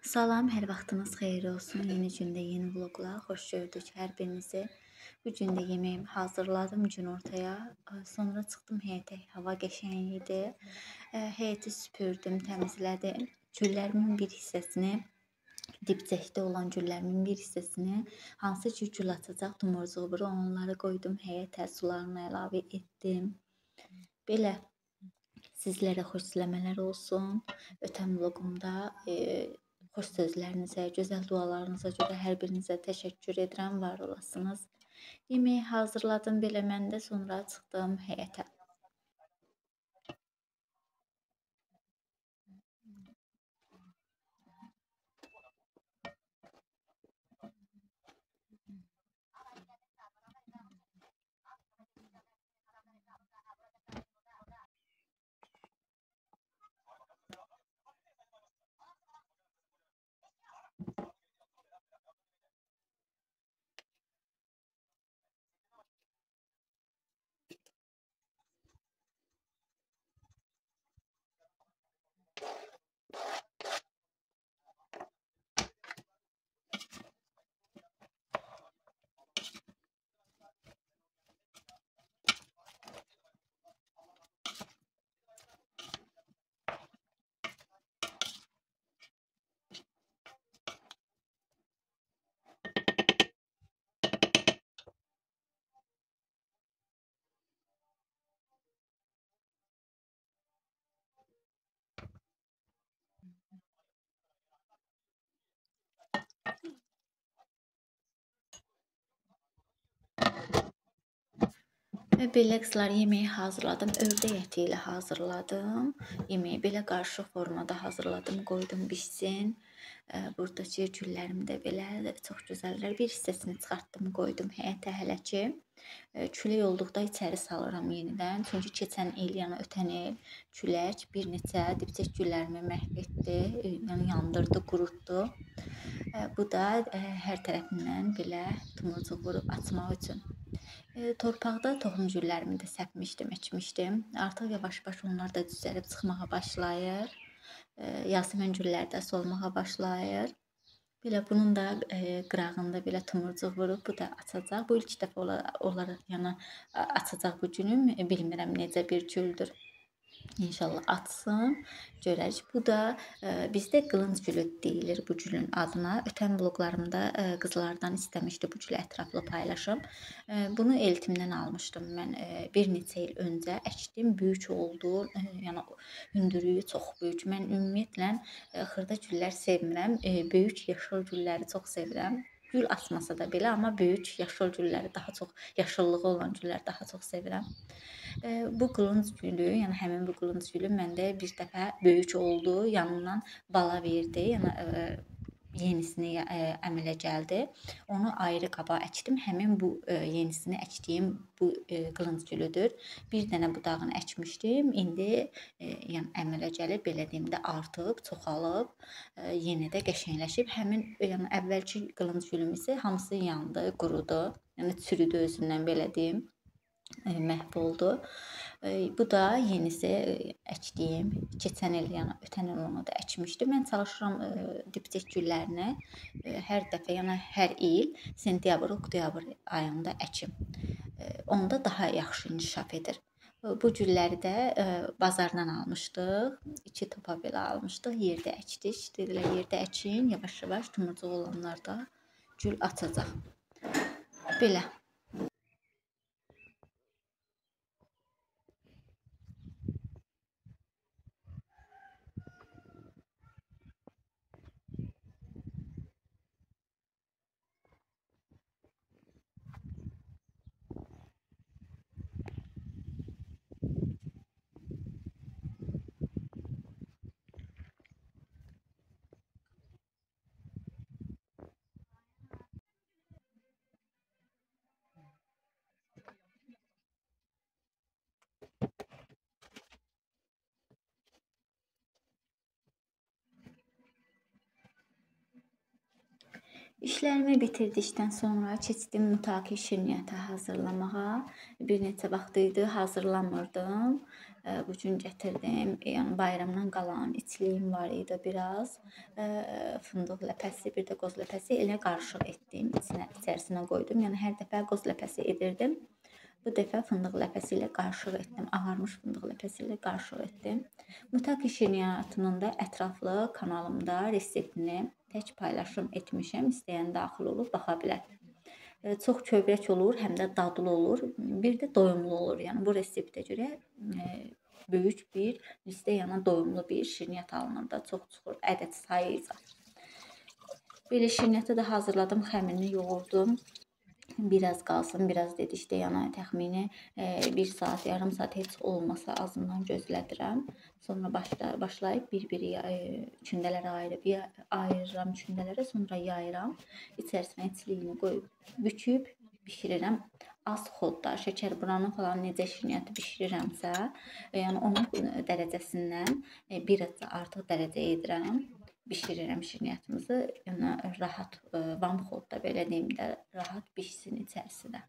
Salam, hər vaxtınız xeyir olsun. Yeni gündə, yeni vloqla xoş gördük hər birinizi. Bu gün də yeməyimi hazırladım gün ortaya. Sonra çıxdım həyətə. Hava qəşəng idi. Həyəti süpürdüm, təmizlədim. Güllərimin bir hissəsini, dibçəkdə olan güllərimin bir hissəsini, hansı ki gül açacaq tumurcuğu vurur, onları qoydum həyətə, sularını əlavə etdim. Belə sizlərə xoşləmələr olsun. Ötən vloqumda xoş sözlərinizə, gözəl dualarınıza görə hər birinizə təşəkkür edirəm, var olasınız. Yeməyi hazırladım belə mən də, sonra çıxdım həyətə. Və belə qızlar yeməyi hazırladım. Ördək əti ilə hazırladım. Yeməyi belə qarışıq formada hazırladım, qoydum bişsin. Buradakı güllərimi də belə çox gözəllər. Bir hissəsini çıxartdım, qoydum həyətə hələ ki. Külək olduqda içəri salıram yenidən. Çünki keçən il, yəni ötən il külək bir neçə dibçək güllərimi məhv etdi, yəni yandırdı, qurutdu. Bu da hər tərəfindən belə tumurcuq vurub açmaq üçün. Torpaqda toxum güllərimi də səpmişdim, əkmişdim. Artıq yavaş-yavaş onlar da düzəlib çıxmağa başlayır. Yasəmən güllər də solmağa başlayır. Belə bunun da qırağında belə tumurcuq vurub, bu da açacaq. Bu ilk dəfə olar, yəni açacaq bu günüm. Bilmirəm necə bir güldür. İnşallah açsın, görək. Bu da bizdə qılınc gülü deyilir bu gülün adına. Ötən vloqlarımda qızlardan istəmişdi bu gülü ətraflı paylaşım. Bunu eltimdən almışdım mən bir neçə il öncə. Əkdim, böyük oldu. Yəni hündürlüyü çox böyük. Mən ümumiyyətlə xırda güllər sevmirəm. Böyük yaşıl gülləri çox sevirəm. Gül açmasa da belə, amma böyük yaşıl gülləri daha çox, yaşıllığı olan gülləri daha çox sevirəm. Bu qılınc gülü, yəni həmin bu qılınc gülü məndə bir dəfə böyük oldu, yanından bala verdi. Yəni yenisini əmələ gəldi. Onu ayrı qaba əkdim. Həmin bu yenisini əkdiyim bu qılınc gülüdür. Bir dənə budağını əkmişdim. İndi yəni əmələ gəlib, belə deyim də artıb, çoxalıb, yenə də qəşəngləşib. Həmin yəni əvvəlki qılınc gülüm isə hamısı yandı, qurudu. Yəni çürüdü özündən, belə deyim. Məhv oldu. Bu da yenisi əkdiyim. Keçən il, yəni ötən il onu da əkmişdim. Mən çalışıram dibçək güllərini hər dəfə, yəni hər il sentyabr, oktyabr ayında əkim. Onda daha yaxşı inkişaf edir. Bu gülləri də bazardan almışdıq. 2 topa belə almışdıq. Yerdə əkdik. Dedilər yerdə əkin, yavaş-yavaş tumurcuq olanlar da gül açacaq. Belə. İşlərimi bitirdikdən sonra keçdim mütaqi şirniyyatı hazırlamağa. Bir neçə vaxt idi hazırlamırdım. Bu gün gətirdim. Yəni bayramdan qalan içliyim var idi biraz. Fındıq ləpəsi, bir də qoz ləpəsi elə qarışıq etdim. İçərisinə qoydum. Yəni hər dəfə qoz ləpəsi edirdim. Bu dəfə fındıq ləpəsi ilə qarışıq etdim. Ağarmış fındıq ləpəsi ilə qarışıq etdim. Mütaqi şirniyyatının da ətraflı kanalımda reseptini tək paylaşım etmişəm. İstəyən daxil olub baxa bilər. Çox kövrək olur, həm də dadlı olur, bir də doyumlu olur. Yəni bu reseptə görə böyük bir listə yana doyumlu bir şirniyyat alınır da, çox çıxır ədəd sayı isə. Belə şirniyyatı da hazırladım, xəmirini yoğurdum. Biraz qalsın, biraz dedikdə yana təxmini 1 saat, yarım saat heç olmasa azından gözlədirəm. Sonra başlayıb bir-bir kündələrə ayırıram kündələrə, sonra yayıram. İçərisinə içliyini qoyub büküb bişirirəm. Az xodda, şəkər buranı falan necə şirniyyatı bişirirəmsə, yəni onun dərəcəsindən biraz artıq dərəcə edirəm. Bişirirəm şirniyyatımızı, yəni rahat vam xodda belə deyim də rahat bişsin içərisinə.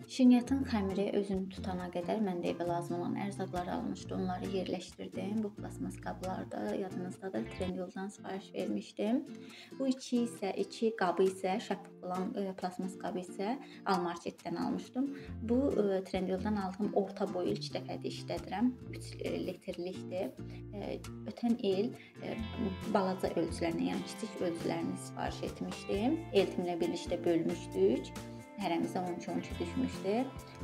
Şirniyyatın xəmiri özünü tutana qədər mən də evə lazım olan ərzaqları almışdım. Onları yerləşdirdim. Bu plasmas qablarda yadınızdadır, Trendyoldan sifariş vermişdim. Bu iki qabı isə şəffaf olan plasmas qabı isə Almarketdən almışdım. Bu Trendyoldan aldığım orta boy ilk dəfədir işlədirəm. 3 litrlikdir. Ötən il balaca ölçülərini, yəni kiçik ölçülərini sifariş etmişdim. Eltimlə birlikdə bölmüşdük. Hərəmizə 12-12 düşmüşdü.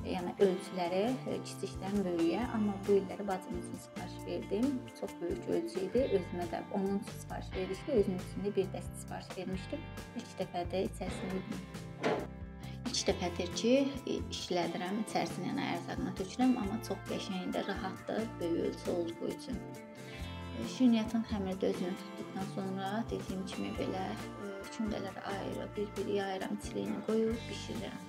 Yəni ölçüləri kiçikdən böyüyə, amma bu illəri bacım üçün sifariş verdim. Çox böyük ölçü idi. Özümə də onun üçün sifariş verdikdə özüm üçün də bir dəst sifariş vermişdim. İlk dəfə də içərisində dəfədir ki, işlədirəm, içərisinə yəni ərzağına tökürəm, amma çox qəşəngdir, rahatdır, böyük ölçü olduğu üçün. Şirniyyatın xəmiri də özünü tutduqdan sonra dediyim kimi belə kündələri ayırıb, bir-bir yayıram, çiliyini qoyub bişirirəm.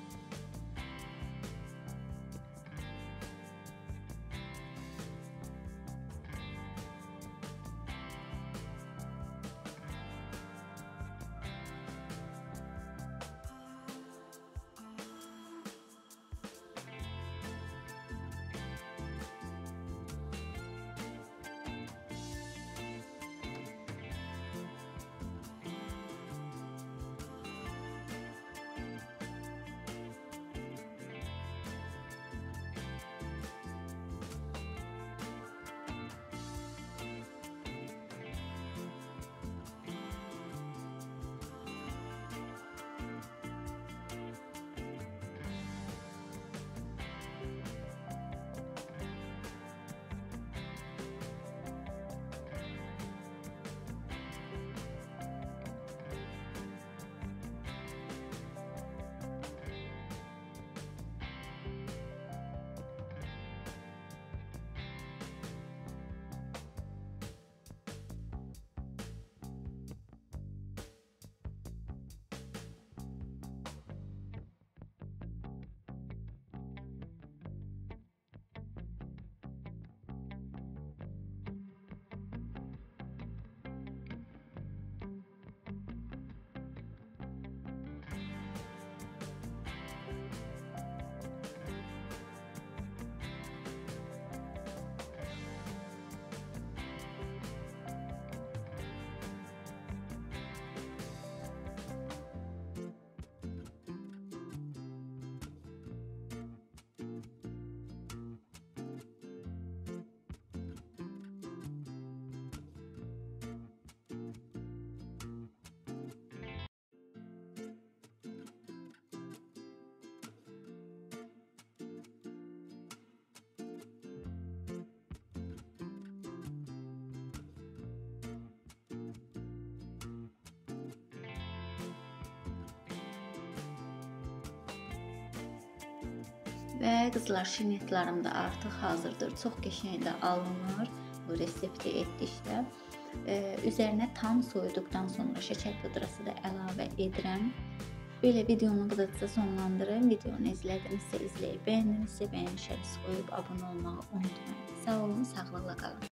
Və qızlar, şirniyyatlarım da artıq hazırdır. Çox qəşəng də alınır bu resepti etdikdə. Üzərinə tam soyuduqdan sonra şəkər pudrası da əlavə edirəm. Belə videonu buradakı sonlandırım. Videonu izlədinizsə izləyib, bəyəndinizsə bəyənişlərinizi qoyub abunə olmağı unutmayın. Sağ olun, sağlıqla qalın.